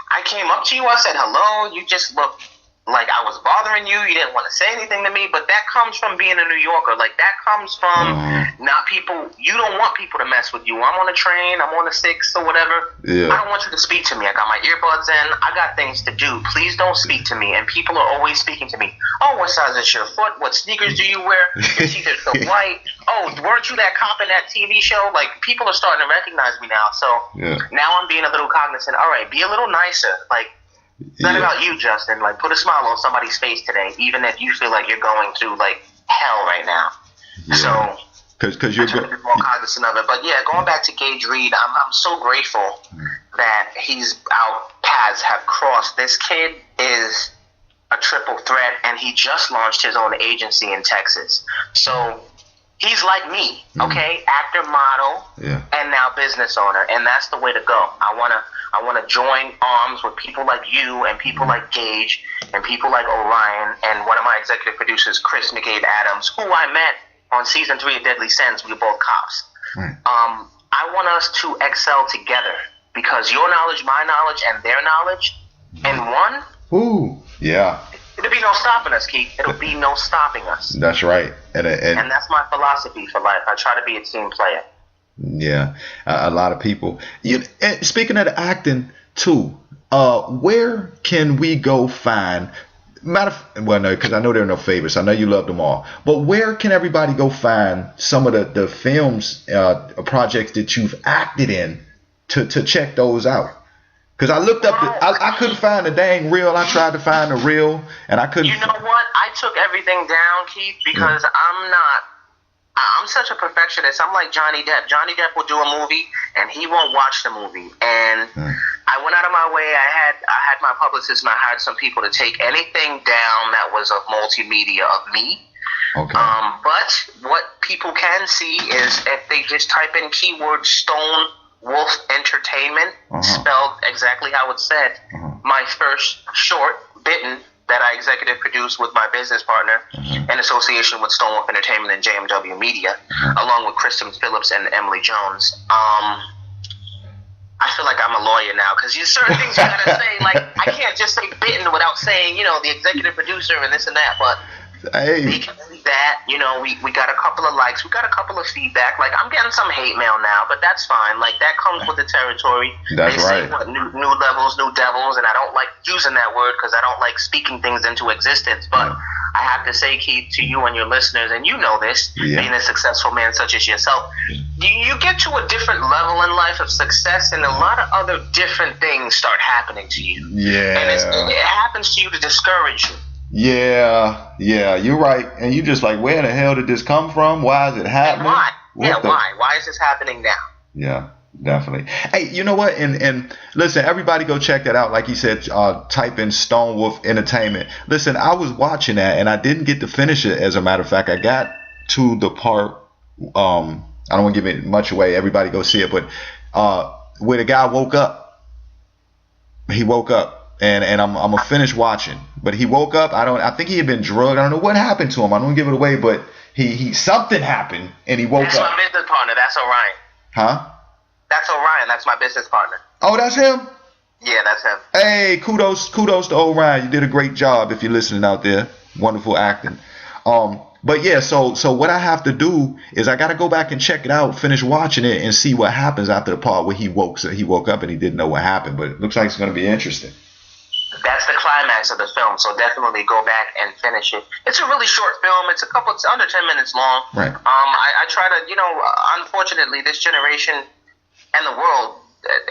I came up to you, I said, hello, you just looked like I was bothering you. You didn't want to say anything to me. But that comes from being a New Yorker. Like, that comes from not people. You don't want people to mess with you. I'm on a train. I'm on a 6 or whatever. Yeah. I don't want you to speak to me. I got my earbuds in. I got things to do. Please don't speak to me. And people are always speaking to me. Oh, what size is your foot? What sneakers do you wear? Your teeth are so white. Oh, weren't you that cop in that TV show? Like, people are starting to recognize me now. So now I'm being a little cognizant. All right, be a little nicer. Like, it's not about you, Justin. Like, put a smile on somebody's face today, even if you feel like you're going through like hell right now. Yeah. So, because you're more cognizant of it. But yeah, going back to Gage Reed, I'm so grateful that our paths have crossed. This kid is a triple threat, and he just launched his own agency in Texas. So he's like me, okay? Actor, model, and now business owner, and that's the way to go. I want to join arms with people like you and people like Gage and people like Orion and one of my executive producers, Chris McCabe Adams, who I met on season 3 of Deadly Sins. We were both cops. I want us to excel together, because your knowledge, my knowledge, and their knowledge in one. Ooh, yeah. It'll be no stopping us, Keith. It'll be no stopping us. That's right. And that's my philosophy for life. I try to be a team player. Yeah, a lot of people. Speaking of the acting too, where can we go find? No, because I know there are no favorites. I know you love them all, but where can everybody go find some of the films, projects that you've acted in, to check those out? Because I looked up, I couldn't find the dang reel. I tried to find the reel, and I couldn't. You know what? I took everything down, Keith, because I'm such a perfectionist. I'm like Johnny Depp. Johnny Depp will do a movie, and he won't watch the movie. And I went out of my way. I had my publicist, and I hired some people to take anything down that was of multimedia of me. Okay. But what people can see is if they just type in keyword Stone Wolf Entertainment, spelled exactly how it's said. My first short, Bitten, that I executive produced with my business partner in association with Stone Wolf Entertainment and JMW Media, along with Kristen Phillips and Emily Jones. I feel like I'm a lawyer now, because there's certain things you gotta say. Like, I can't just say Bitten without saying, the executive producer and this and that. But Hey. They can see that. You know, we got a couple of likes. We got a couple of feedback. Like, I'm getting some hate mail now, but that's fine. Like, that comes with the territory. That's they right. Say, what, new levels, new devils, and I don't like using that word because I don't like speaking things into existence. But I have to say, Keith, to you and your listeners, and you know this, being a successful man such as yourself, you get to a different level in life of success, and a lot of other different things start happening to you. Yeah. And it happens to you to discourage you. Yeah, you're right. And you just like, where the hell did this come from? Why is it happening? And why? Why is this happening now? Yeah, definitely. Hey, you know what? And listen, everybody go check that out. Like you said, type in Stone Wolf Entertainment. Listen, I was watching that and I didn't get to finish it. As a matter of fact, I got to the part, I don't want to give it much away. Everybody go see it. But where the guy woke up, he woke up. And I'm gonna finish watching, but he woke up. I think he had been drugged. I don't know what happened to him. I don't want to give it away, but he something happened and he woke up. That's my business partner. That's Orion. Huh? That's Orion. That's my business partner. Oh, that's him. Yeah, that's him. Hey, kudos to Orion. You did a great job. If you're listening out there, wonderful acting. But yeah, so what I have to do is I got to go back and check it out, finish watching it, and see what happens after the part where he woke up and he didn't know what happened. But it looks like it's gonna be interesting. That's the climax of the film, so definitely go back and finish it. It's a really short film. It's under 10 minutes long. Right. I try to, unfortunately, this generation and the world,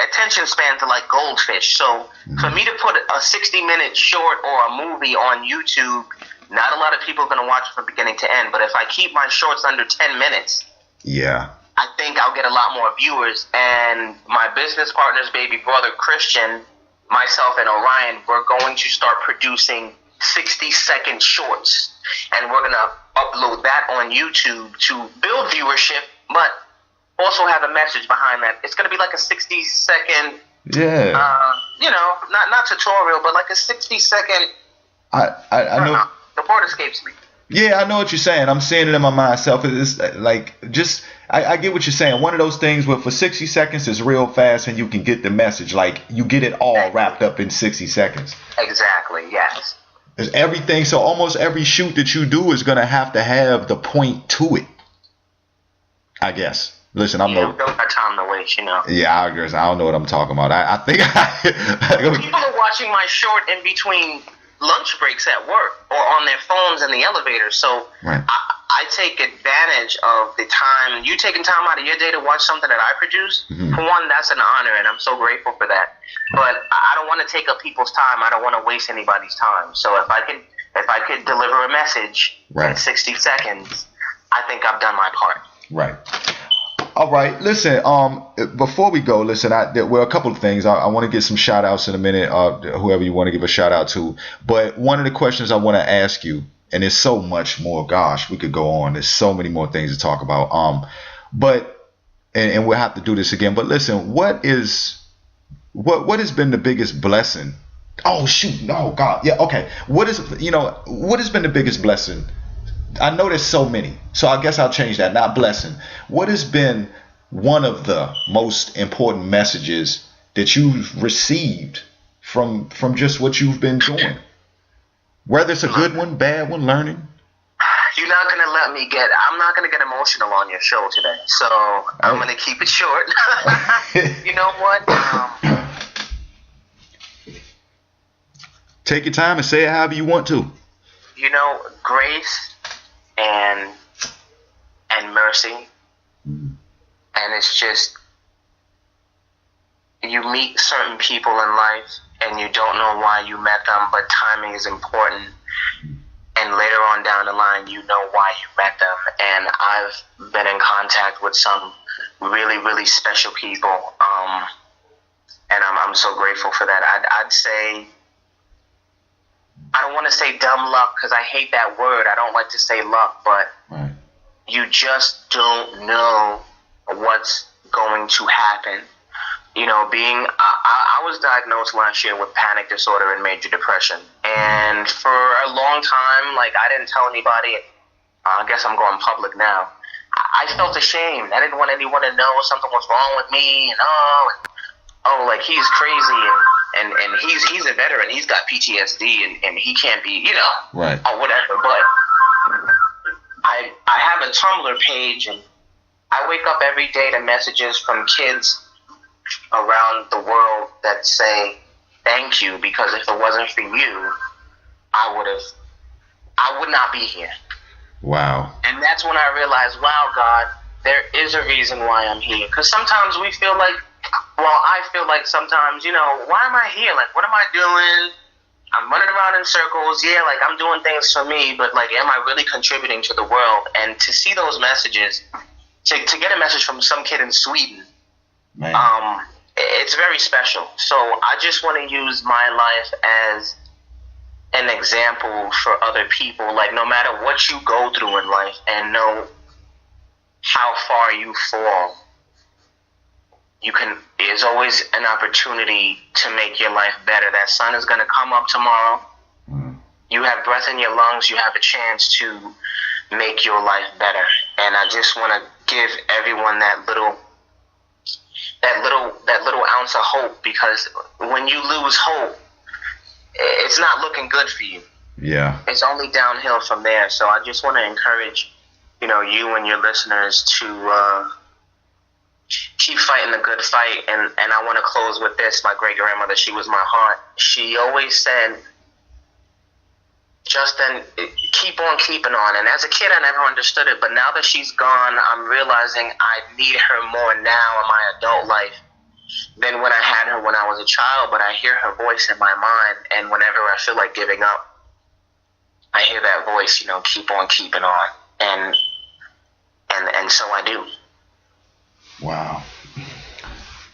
attention spans are like goldfish. So for me to put a 60-minute short or a movie on YouTube, not a lot of people are going to watch it from beginning to end. But if I keep my shorts under 10 minutes, I think I'll get a lot more viewers. And my business partner's baby brother, Christian, myself and Orion, we're going to start producing 60-second shorts, and we're going to upload that on YouTube to build viewership, but also have a message behind that. It's going to be like a 60-second, not tutorial, but like a 60-second. I know. The word escapes me. Yeah, I know what you're saying. I'm seeing it in my mind self. It's like I get what you're saying. One of those things where for 60 seconds is real fast and you can get the message. Like you get it all wrapped up in 60 seconds. Exactly, yes. There's everything. So almost every shoot that you do is going to have the point to it, I guess. Listen, don't got time to waste, Yeah, I agree. I don't know what I'm talking about. I think people are watching my short in between lunch breaks at work or on their phones in the elevator. So I take advantage of the time. You taking time out of your day to watch something that I produce, for one, that's an honor, and I'm so grateful for that. But I don't want to take up people's time. I don't want to waste anybody's time. So if I could deliver a message in 60 seconds, I think I've done my part. Right. All right, listen, before we go, there were a couple of things. I want to get some shout outs in a minute, whoever you want to give a shout out to. But one of the questions I want to ask you, and there's so much more, gosh, we could go on. There's so many more things to talk about. But we'll have to do this again. But listen, what has been the biggest blessing? Oh, shoot. No, God. Yeah, okay. What has been the biggest blessing? I know there's so many, so I guess I'll change that. Not blessing. What has been one of the most important messages that you've received from just what you've been doing? Whether it's a good one, bad one, learning. I'm not gonna get emotional on your show today, so I'm gonna keep it short. You know what? Take your time and say it however you want to. Grace and mercy, and it's just, you meet certain people in life and you don't know why you met them, but timing is important, and later on down the line you know why you met them. And I've been in contact with some really, really special people, and I'm so grateful for that. I'd say, I don't want to say dumb luck because I hate that word. I don't like to say luck, but you just don't know what's going to happen. I was diagnosed last year with panic disorder and major depression. And for a long time, I didn't tell anybody. I guess I'm going public now. I felt ashamed. I didn't want anyone to know something was wrong with me. And he's crazy, and he's a veteran. He's got PTSD, and he can't be, or whatever. But I have a Tumblr page, and I wake up every day to messages from kids around the world that say thank you, because if it wasn't for you, I would not be here. Wow. And that's when I realized, wow, God, there is a reason why I'm here. Because sometimes we feel like, I feel like sometimes, why am I here? Like, what am I doing? I'm running around in circles. Yeah, like, I'm doing things for me, but, like, am I really contributing to the world? And to see those messages, to get a message from some kid in Sweden, Man. It's very special. So I just want to use my life as an example for other people. Like, no matter what you go through in life and know how far you fall, there's always an opportunity to make your life better. That sun is going to come up tomorrow. You have breath in your lungs. You have a chance to make your life better. And I just want to give everyone that little ounce of hope, because when you lose hope, it's not looking good for you. Yeah. It's only downhill from there. So I just want to encourage, you and your listeners to keep fighting the good fight. And I want to close with this. My great grandmother, she was my heart. She always said, Justin, keep on keeping on. And as a kid, I never understood it. But now that she's gone, I'm realizing I need her more now in my adult life than when I had her when I was a child. But I hear her voice in my mind. And whenever I feel like giving up, I hear that voice, keep on keeping on. And so I do. Wow.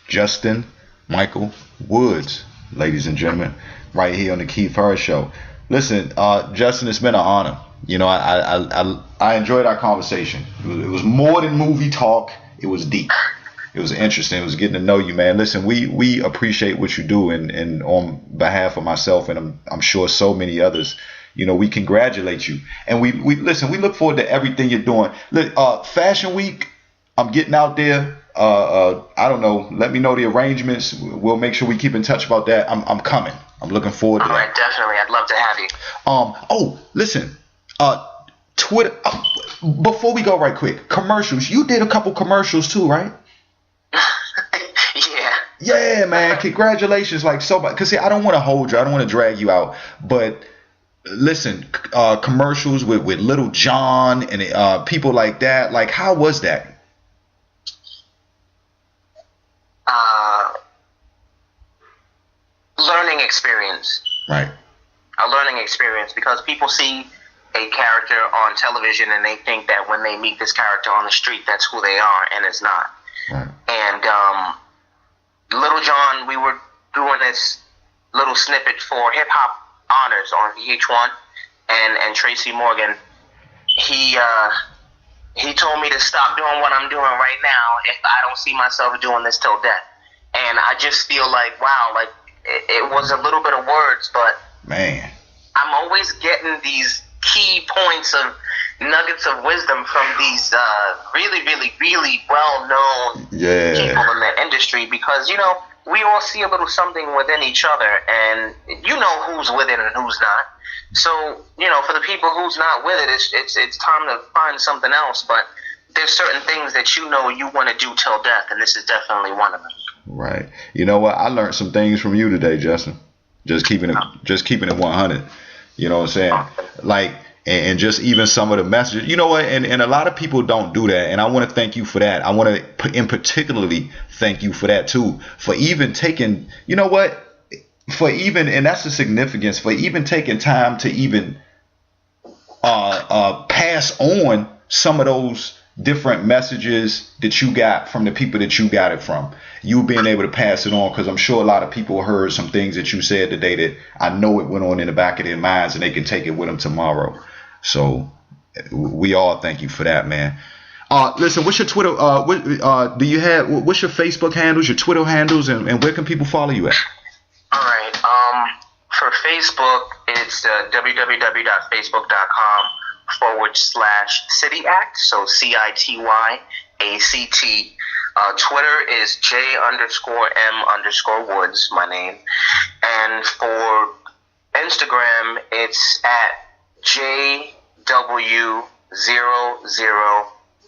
Justin Michael Woods, ladies and gentlemen, right here on the Keith Harris Show. Listen, Justin, it's been an honor. I enjoyed our conversation. It was more than movie talk. It was deep. It was interesting. It was getting to know you, man. Listen, we appreciate what you do, and on behalf of myself and I'm sure so many others, we congratulate you. And we look forward to everything you're doing. Look, Fashion Week, I'm getting out there. I don't know. Let me know the arrangements. We'll make sure we keep in touch about that. I'm coming. I'm looking forward to that. All right, definitely. I'd love to have you. Listen. Twitter. Before we go, right quick, commercials. You did a couple commercials too, right? Yeah. Yeah, man. Congratulations. Like, so much. Because, see, I don't want to hold you. I don't want to drag you out. But listen, commercials with Little John and people like that. Like, how was that? Learning experience. Right. A learning experience, because people see a character on television and they think that when they meet this character on the street, that's who they are, and it's not. Right. And Little John, we were doing this little snippet for Hip Hop Honors on VH1, and Tracy Morgan, he told me to stop doing what I'm doing right now if I don't see myself doing this till death. And I just feel like, wow, like it was a little bit of words, but man, I'm always getting these key points of nuggets of wisdom from these really, really, really well-known people in the industry, because, we all see a little something within each other, and who's with it and who's not. So, for the people who's not with it, it's time to find something else, but there's certain things that you want to do till death, and this is definitely one of them. Right. You know what? I learned some things from you today, Justin. Just keeping it 100. You know what I'm saying? Like, and just even some of the messages. You know what? And a lot of people don't do that. And I want to thank you for that. I want to in particularly thank you for that too. For even taking, and that's the significance, for even taking time to even pass on some of those different messages that you got from the people that you got it from. You being able to pass it on, because I'm sure a lot of people heard some things that you said today that I know it went on in the back of their minds, and they can take it with them tomorrow. So we all thank you for that, man. Listen, what's your Twitter? What's your Facebook handles, your Twitter handles, and where can people follow you at? All right. For Facebook, it's www.facebook.com/CityAct, so CITYACT. Twitter is J_M_Woods, my name. And for Instagram, it's at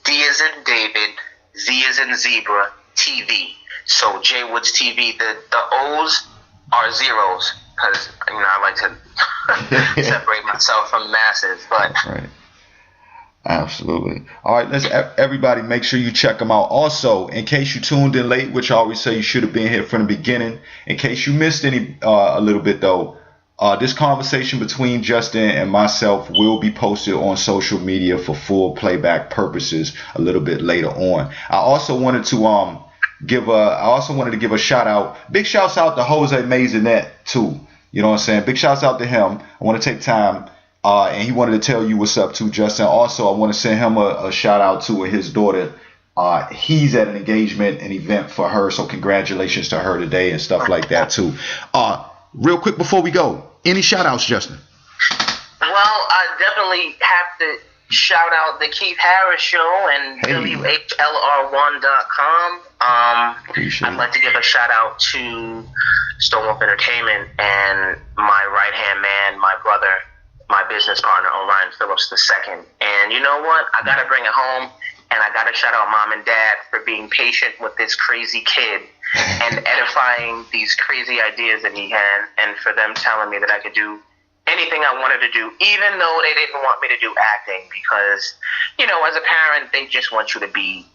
D as in David, Z as in Zebra, TV. So J Woods TV. The O's are zeros because I like to separate myself from the masses. But right. Absolutely. All right, let's everybody make sure you check them out. Also, in case you tuned in late, which I always say you should have been here from the beginning. In case you missed any a little bit though, this conversation between Justin and myself will be posted on social media for full playback purposes a little bit later on. I also wanted to give a shout out. Big shouts out to Jose Maisonette too. You know what I'm saying? Big shouts out to him. I want to take time. And he wanted to tell you what's up too, Justin. Also, I want to send him a shout out to his daughter. He's at an event for her, so congratulations to her today and stuff like that too. Real quick before we go, any shout outs, Justin? Well, I definitely have to shout out the Keith Harris Show and WHLR1.com. I'd like to give a shout out to Stonewolf Entertainment and my right hand man, my brother, my business partner, Orion Phillips II. And you know what? I got to bring it home, and I got to shout out Mom and Dad for being patient with this crazy kid and edifying these crazy ideas that he had, and for them telling me that I could do anything I wanted to do, even though they didn't want me to do acting, because, you know, as a parent, they just want you to be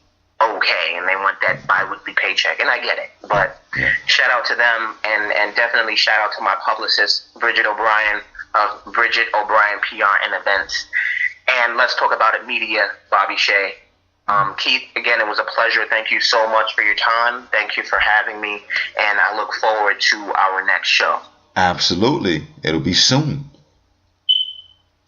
okay, and they want that bi-weekly paycheck, and I get it. But shout out to them, and definitely shout out to my publicist, Bridget O'Brien, of Bridget O'Brien PR and Events, and Let's Talk About It Media, Bobby Shea. Keith, again, it was a pleasure. Thank you so much for your time. Thank you for having me, and I look forward to our next show. Absolutely. It'll be soon.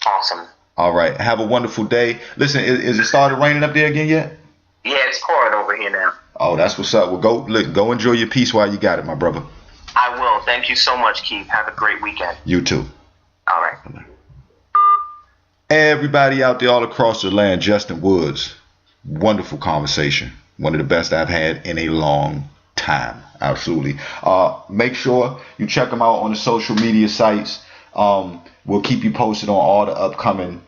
Awesome. All right. Have a wonderful day. Listen, is it started raining up there again yet? Yeah, it's pouring over here now. Oh, that's what's up. Well, go enjoy your peace while you got it, my brother. I will. Thank you so much, Keith. Have a great weekend. You too. All right. Everybody out there all across the land, Justin Woods. Wonderful conversation. One of the best I've had in a long time. Absolutely. Make sure you check him out on the social media sites. We'll keep you posted on all the upcoming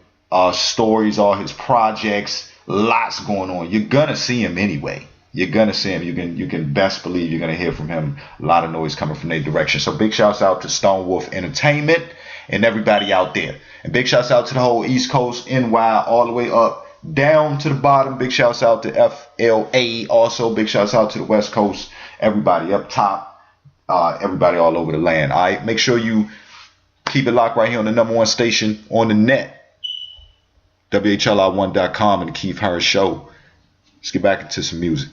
stories, all his projects. Lots going on. You're gonna see him anyway. You're gonna see him. You can best believe you're gonna hear from him. A lot of noise coming from their direction. So big shouts out to Stone Wolf Entertainment and everybody out there. And big shouts out to the whole East Coast, NY, all the way up, down to the bottom. Big shouts out to FLA. Also, big shouts out to the West Coast. Everybody up top. Everybody all over the land. All right. Make sure you keep it locked right here on the #1 station on the net. WHLR1.com and the Keith Harris Show. Let's get back into some music.